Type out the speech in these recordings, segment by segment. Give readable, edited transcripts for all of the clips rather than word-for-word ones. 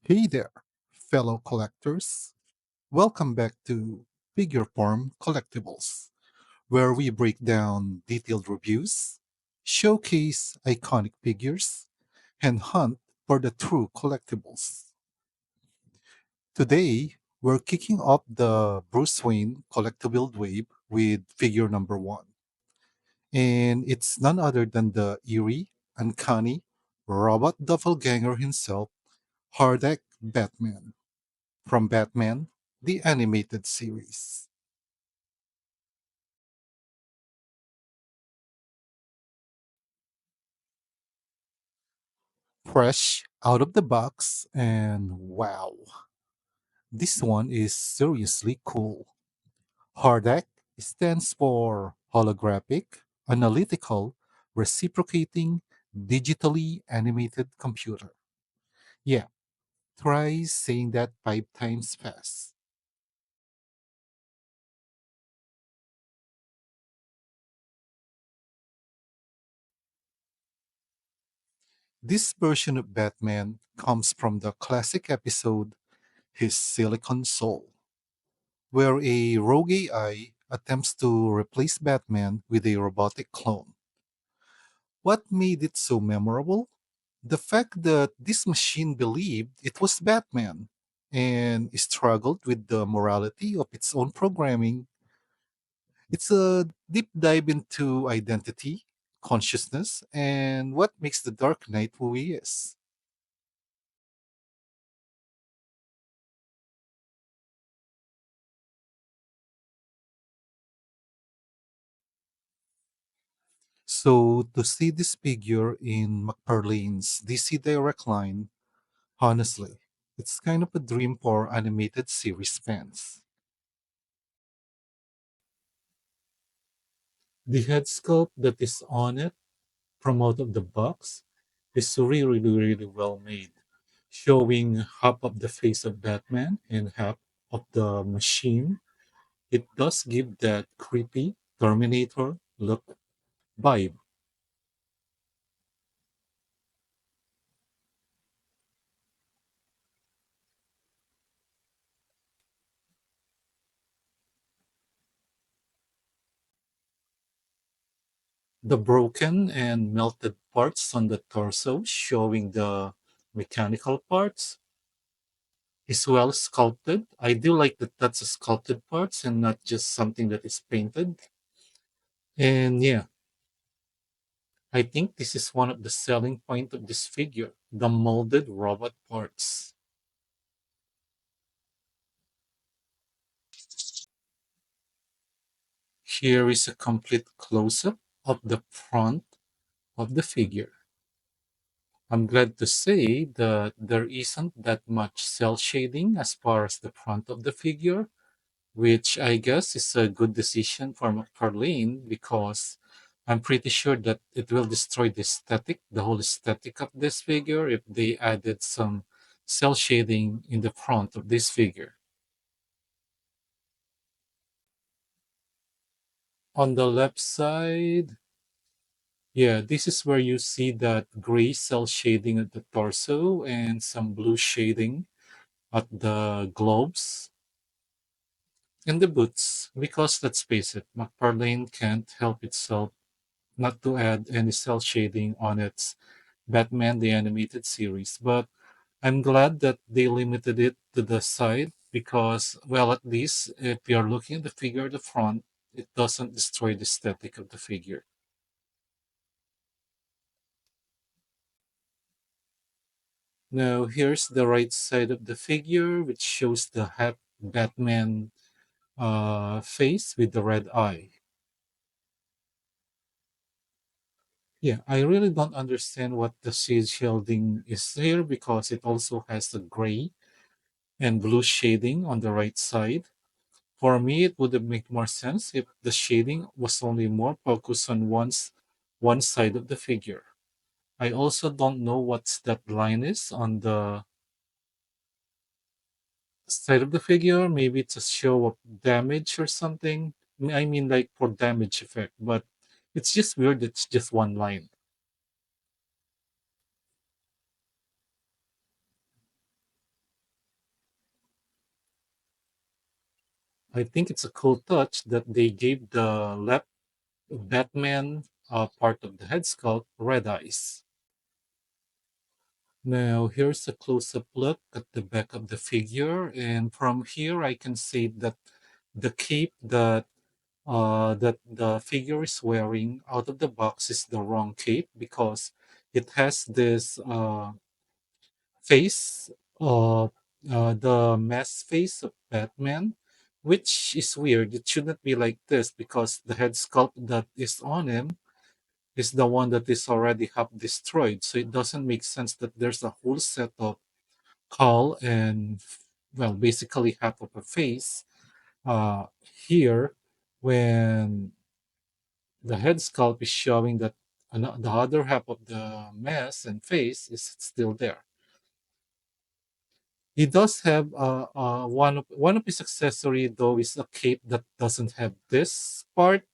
Hey there, fellow collectors. Welcome back to FigureForm Collectibles, where we break down detailed reviews, showcase iconic figures, and hunt for the true collectibles. Today, we're kicking off the Bruce Wayne collectible wave with figure number one. And it's none other than the eerie, uncanny, robot doppelganger himself, H.A.R.D.A.C. Batman. From Batman, the animated series. Fresh out of the box, and wow, this one is seriously cool. HARDAC stands for Holographic, Analytical, Reciprocating, Digitally Animated Computer. Yeah, try saying that 5 times fast. This version of Batman comes from the classic episode His Silicon Soul, where a rogue AI attempts to replace Batman with a robotic clone. What made it so memorable? The fact that this machine believed it was Batman and struggled with the morality of its own programming. It's a deep dive into identity, consciousness, and what makes the Dark Knight who he is. So, to see this figure in McFarlane's DC Direct line, honestly, it's kind of a dream for animated series fans. The head sculpt that is on it from out of the box is really well made, showing half of the face of Batman and half of the machine. It does give that creepy Terminator look vibe. The broken and melted parts on the torso, showing the mechanical parts, is well sculpted. I do like that that's a sculpted parts and not just something that is painted. And yeah, I think this is one of the selling point of this figure, the molded robot parts. Here is a complete close-up of the front of the figure. I'm glad to say that there isn't that much cell shading as far as the front of the figure, which I guess is a good decision for McFarlane because I'm pretty sure that it will destroy the whole aesthetic of this figure if they added some cell shading in the front of this figure. On the left side, yeah, this is where you see that gray cell shading at the torso and some blue shading at the gloves and the boots. Because let's face it, McFarlane can't help itself not to add any cell shading on its Batman the Animated Series. But I'm glad that they limited it to the side because, well, at least if you're looking at the figure at the front, it doesn't destroy the aesthetic of the figure. Now, here's the right side of the figure, which shows the half Batman face with the red eye. Yeah, I really don't understand what the shade shielding is here because it also has the gray and blue shading on the right side. For me, it would have made more sense if the shading was only more focused on one side of the figure. I also don't know what that line is on the side of the figure. Maybe it's a show of damage or something. I mean, like for damage effect, but it's just weird. It's just one line. I think it's a cool touch that they gave the left Batman part of the head sculpt red eyes. Now here's a close-up look at the back of the figure, and from here I can say that the cape that the figure is wearing out of the box is the wrong cape because it has this face, uh, the mask face of Batman, which is weird. It shouldn't be like this because the head sculpt that is on him is the one that is already half destroyed. So it doesn't make sense that there's a whole set of skull and, well, basically half of a face uh, here when the head sculpt is showing that the other half of the mask and face is still there. He does have one of his accessory though is a cape that doesn't have this part.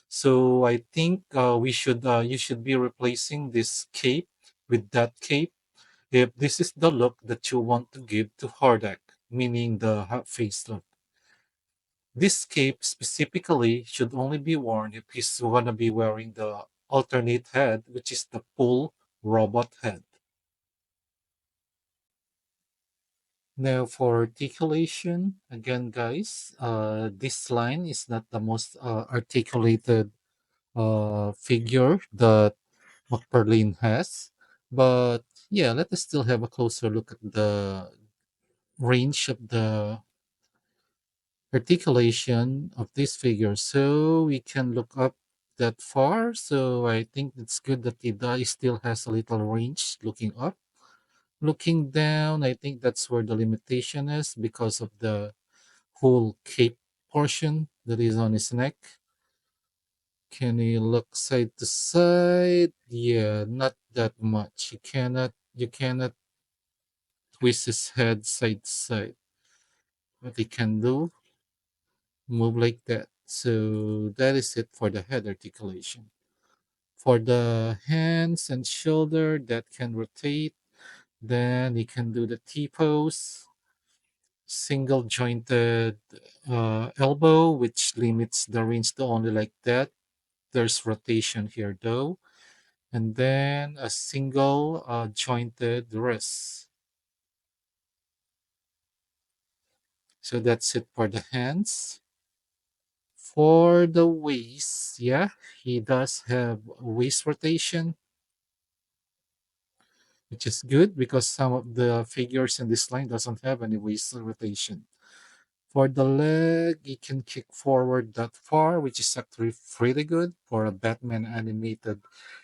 So I think we should you should be replacing this cape with that cape if this is the look that you want to give to Hardak, meaning the half face look. This cape specifically should only be worn if he's gonna be wearing the alternate head, which is the full robot head. Now for articulation, again, guys, this line is not the most articulated figure that McFarlane has, but yeah, let us still have a closer look at the range of the articulation of this figure. So we can look up that far. So I think it's good that the die still has a little range looking up. Looking down, I think that's where the limitation is because of the whole cape portion that is on his neck. Can you look side to side? Yeah, not that much. You cannot twist his head side to side. What he can do, move like that. So that is it for the head articulation. For the hands and shoulder, that can rotate. Then he can do the T pose, single jointed elbow, which limits the range to only like that. There's rotation here though. And then a single jointed wrist. So that's it for the hands. For the waist, yeah, he does have waist rotation, which is good because some of the figures in this line doesn't have any waist rotation. For the leg, he can kick forward that far, which is actually pretty good for a Batman animated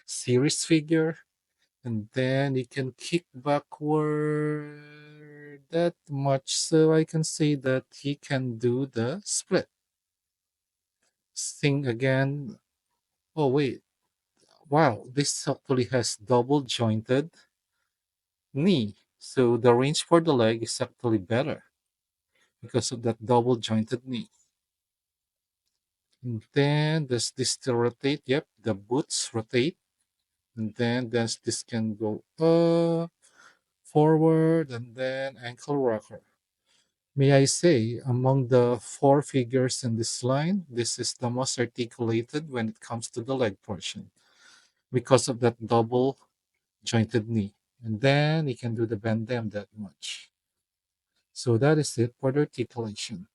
series figure. And then he can kick backward that much, so I can say that he can do the split. Sing again. Oh, wait. Wow, this actually has double jointed knee. So the range for the leg is actually better because of that double jointed knee. And then does this still rotate? Yep, the boots rotate. And then this can go forward and then ankle rocker. May I say, among the four figures in this line, this is the most articulated when it comes to the leg portion because of that double jointed knee. And then he can do the bend them that much. So that is it for the articulation.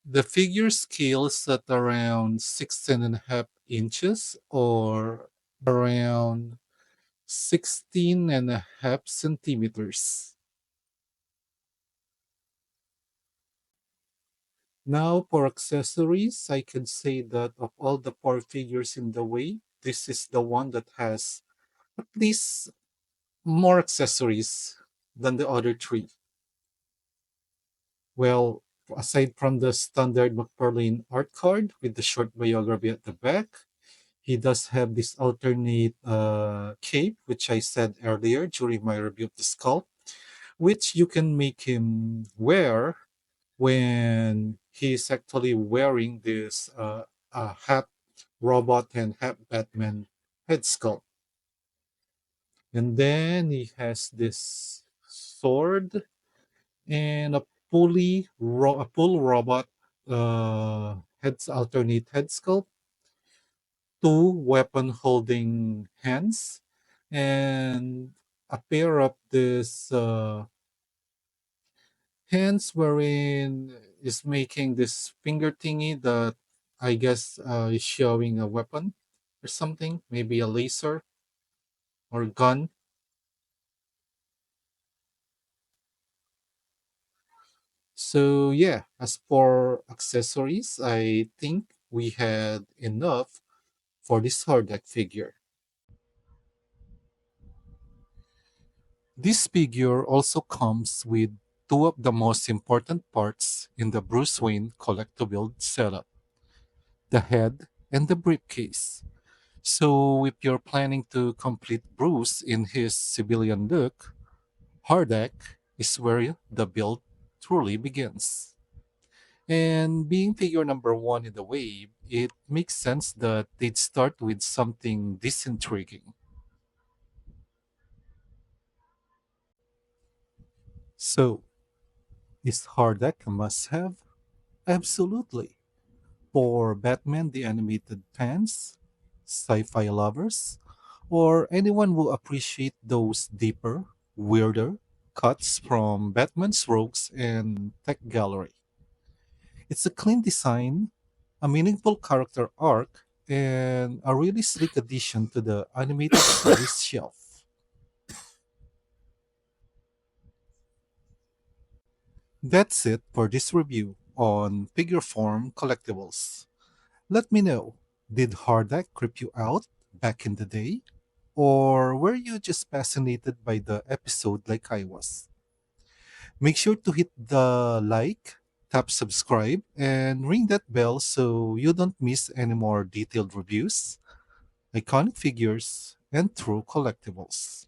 The figure scales at around 16.5 inches or around 16.5 centimeters. Now, for accessories, I can say that of all the four figures in the way, this is the one that has at least more accessories than the other three. Well, aside from the standard McFarlane art card with the short biography at the back, he does have this alternate cape, which I said earlier during my review of the sculpt, which you can make him wear when he's actually wearing this half robot and half Batman head sculpt. And then he has this sword and a full robot heads alternate head sculpt, two weapon holding hands, and a pair of this hands wherein is making this finger thingy that I guess is showing a weapon or something, maybe a laser or gun. So yeah, as for accessories, I think we had enough for this hard deck figure. This figure also comes with two of the most important parts in the Bruce Wayne collectible setup, the head and the briefcase. So if you're planning to complete Bruce in his civilian look, H.A.R.D.A.C is where the build truly begins. And being figure number one in the wave, it makes sense that they'd start with something this intriguing. So, is H.A.R.D.A.C a must have? Absolutely. For Batman the Animated fans, sci fi lovers, or anyone who appreciate those deeper, weirder cuts from Batman's rogues and tech gallery. It's a clean design, a meaningful character arc, and a really sleek addition to the animated series shelf. That's it for this review on FigureForm Collectibles. Let me know, did Hardak creep you out back in the day? Or were you just fascinated by the episode like I was? Make sure to hit the like, tap subscribe, and ring that bell so you don't miss any more detailed reviews, iconic figures, and true collectibles.